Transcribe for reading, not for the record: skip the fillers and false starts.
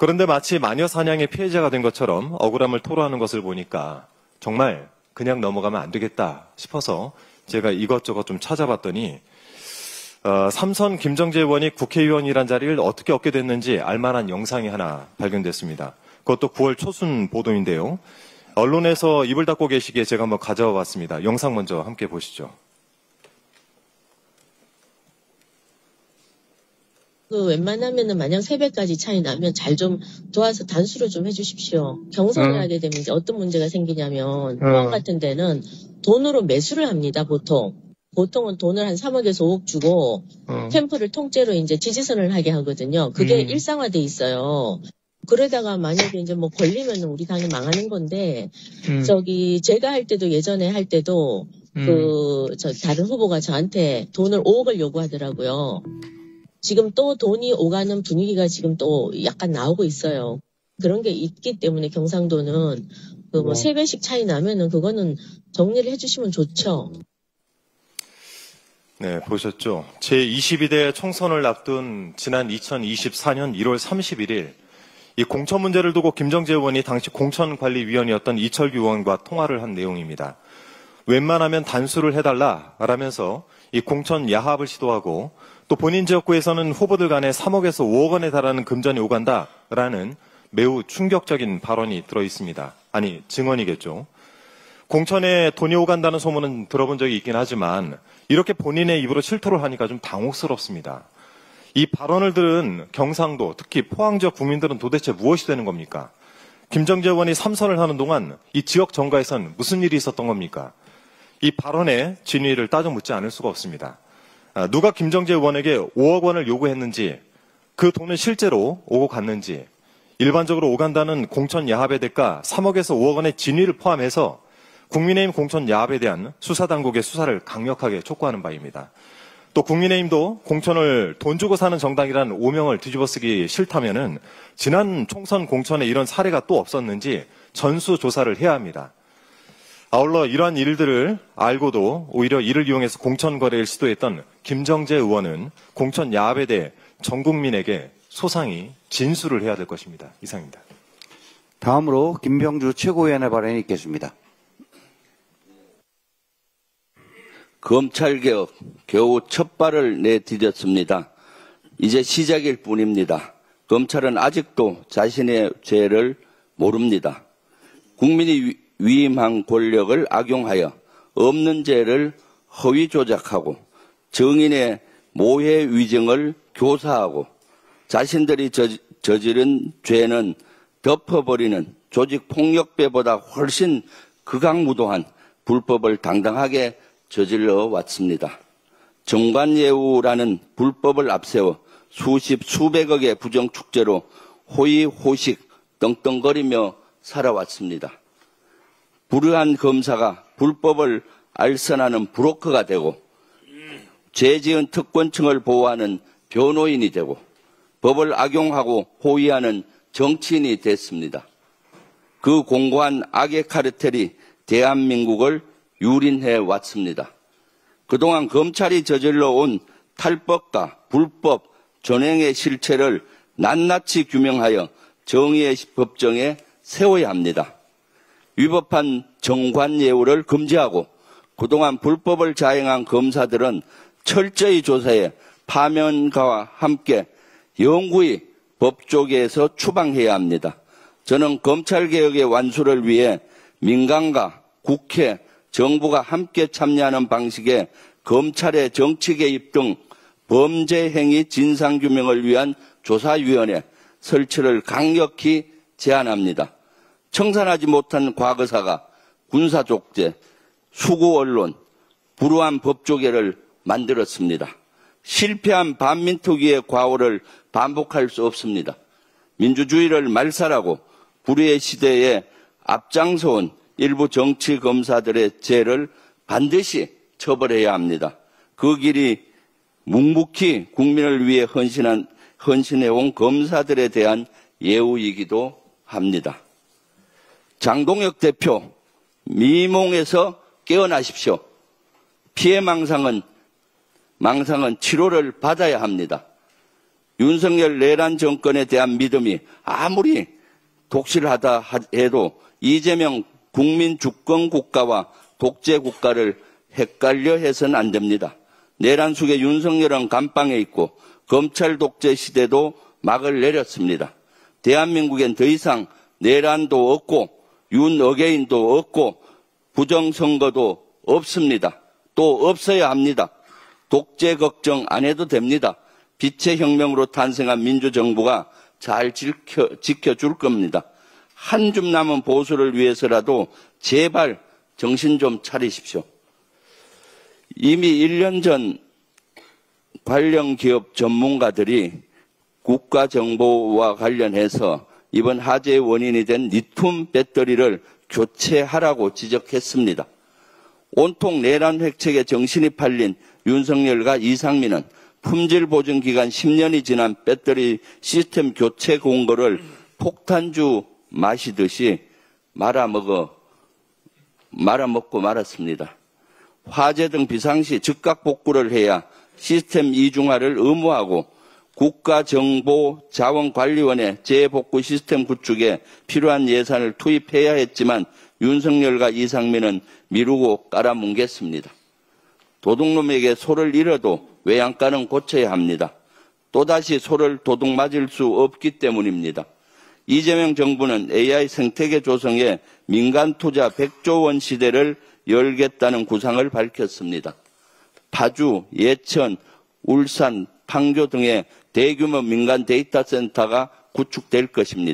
그런데 마치 마녀 사냥의 피해자가 된 것처럼 억울함을 토로하는 것을 보니까 정말 그냥 넘어가면 안 되겠다 싶어서 제가 이것저것 좀 찾아봤더니 삼선 김정재 의원이 국회의원이란 자리를 어떻게 얻게 됐는지 알만한 영상이 하나 발견됐습니다. 그것도 9월 초순 보도인데요. 언론에서 입을 닫고 계시기에 제가 한번 가져와 봤습니다. 영상 먼저 함께 보시죠. 웬만하면은 만약 3배까지 차이 나면 잘 좀 도와서 단수를 좀 해주십시오. 경선을 하게 되면 이제 어떤 문제가 생기냐면 포항 같은 데는 돈으로 매수를 합니다. 보통은 돈을 한 3억에서 5억 주고 캠프를 통째로 이제 지지선을 하게 하거든요. 그게 일상화돼 있어요. 그러다가 만약에 이제 뭐 걸리면 우리 당이 망하는 건데 제가 할 때도 예전에 할 때도 다른 후보가 저한테 돈을 5억을 요구하더라고요. 지금 또 돈이 오가는 분위기가 지금 또 약간 나오고 있어요. 그런 게 있기 때문에 경상도는 3배씩 차이 나면은 그거는 정리를 해주시면 좋죠. 네, 보셨죠? 제22대 총선을 앞둔 지난 2024년 1월 31일 이 공천 문제를 두고 김정재 의원이 당시 공천관리위원이었던 이철규 의원과 통화를 한 내용입니다. 웬만하면 단수를 해달라라면서 이 공천 야합을 시도하고 또 본인 지역구에서는 후보들 간에 3억에서 5억 원에 달하는 금전이 오간다라는 매우 충격적인 발언이 들어있습니다. 아니, 증언이겠죠. 공천에 돈이 오간다는 소문은 들어본 적이 있긴 하지만 이렇게 본인의 입으로 실토를 하니까 좀 당혹스럽습니다. 이 발언을 들은 경상도, 특히 포항 지역 국민들은 도대체 무엇이 되는 겁니까? 김정재 의원이 3선을 하는 동안 이 지역 정가에선 무슨 일이 있었던 겁니까? 이 발언의 진위를 따져 묻지 않을 수가 없습니다. 누가 김정재 의원에게 5억 원을 요구했는지, 그 돈은 실제로 오고 갔는지, 일반적으로 오간다는 공천 야합의 대가 3억에서 5억 원의 진위를 포함해서 국민의힘 공천 야합에 대한 수사당국의 수사를 강력하게 촉구하는 바입니다. 또 국민의힘도 공천을 돈 주고 사는 정당이라는 오명을 뒤집어쓰기 싫다면은 지난 총선 공천에 이런 사례가 또 없었는지 전수조사를 해야 합니다. 아울러 이러한 일들을 알고도 오히려 이를 이용해서 공천 거래를 시도했던 김정재 의원은 공천 야합에 대해 전 국민에게 소상히 진술을 해야 될 것입니다. 이상입니다. 다음으로 김병주 최고위원의 발언이 있겠습니다. 검찰개혁 겨우 첫 발을 내디뎠습니다. 이제 시작일 뿐입니다. 검찰은 아직도 자신의 죄를 모릅니다. 국민이 위임한 권력을 악용하여 없는 죄를 허위 조작하고 정인의 모해 위증을 교사하고 자신들이 저지른 죄는 덮어버리는 조직폭력배보다 훨씬 극악무도한 불법을 당당하게 저질러 왔습니다. 정관예우라는 불법을 앞세워 수백억의 부정축제로 호의호식 떵떵거리며 살아왔습니다. 불의한 검사가 불법을 알선하는 브로커가 되고 죄지은 특권층을 보호하는 변호인이 되고 법을 악용하고 호위하는 정치인이 됐습니다. 그 공고한 악의 카르텔이 대한민국을 유린해 왔습니다. 그동안 검찰이 저질러 온 탈법과 불법 전횡의 실체를 낱낱이 규명하여 정의의 법정에 세워야 합니다. 위법한 정관예우를 금지하고 그동안 불법을 자행한 검사들은 철저히 조사해 파면가와 함께 영구히 법조계에서 추방해야 합니다. 저는 검찰개혁의 완수를 위해 민간과 국회, 정부가 함께 참여하는 방식의 검찰의 정치 개입 등 범죄 행위 진상규명을 위한 조사위원회 설치를 강력히 제안합니다. 청산하지 못한 과거사가 군사족제, 수구언론, 불우한 법조계를 만들었습니다. 실패한 반민특위의 과오를 반복할 수 없습니다. 민주주의를 말살하고 불의의 시대에 앞장서온 일부 정치 검사들의 죄를 반드시 처벌해야 합니다. 그 길이 묵묵히 국민을 위해 헌신해온 검사들에 대한 예우이기도 합니다. 장동혁 대표, 미몽에서 깨어나십시오. 피해 망상은 치료를 받아야 합니다. 윤석열 내란 정권에 대한 믿음이 아무리 독실하다 해도 이재명 국민 주권 국가와 독재 국가를 헷갈려 해서는 안 됩니다. 내란 속에 윤석열은 감방에 있고 검찰 독재 시대도 막을 내렸습니다. 대한민국엔 더 이상 내란도 없고 윤어게인도 없고 부정선거도 없습니다. 또 없어야 합니다. 독재 걱정 안 해도 됩니다. 빛의 혁명으로 탄생한 민주정부가 잘 지켜줄 겁니다. 한 줌 남은 보수를 위해서라도 제발 정신 좀 차리십시오. 이미 1년 전 관련 기업 전문가들이 국가정보와 관련해서 이번 화재의 원인이 된 리튬 배터리를 교체하라고 지적했습니다. 온통 내란 획책에 정신이 팔린 윤석열과 이상민은 품질 보증 기간 10년이 지난 배터리 시스템 교체 공고를 폭탄주 마시듯이 말아먹고 말았습니다. 화재 등 비상시 즉각 복구를 해야 시스템 이중화를 의무화하고 국가정보자원관리원의 재복구 시스템 구축에 필요한 예산을 투입해야 했지만 윤석열과 이상민은 미루고 깔아뭉갰습니다. 도둑놈에게 소를 잃어도 외양간은 고쳐야 합니다. 또다시 소를 도둑 맞을 수 없기 때문입니다. 이재명 정부는 AI 생태계 조성에 민간 투자 100조 원 시대를 열겠다는 구상을 밝혔습니다. 파주, 예천, 울산, 판교 등의 대규모 민간 데이터 센터가 구축될 것입니다.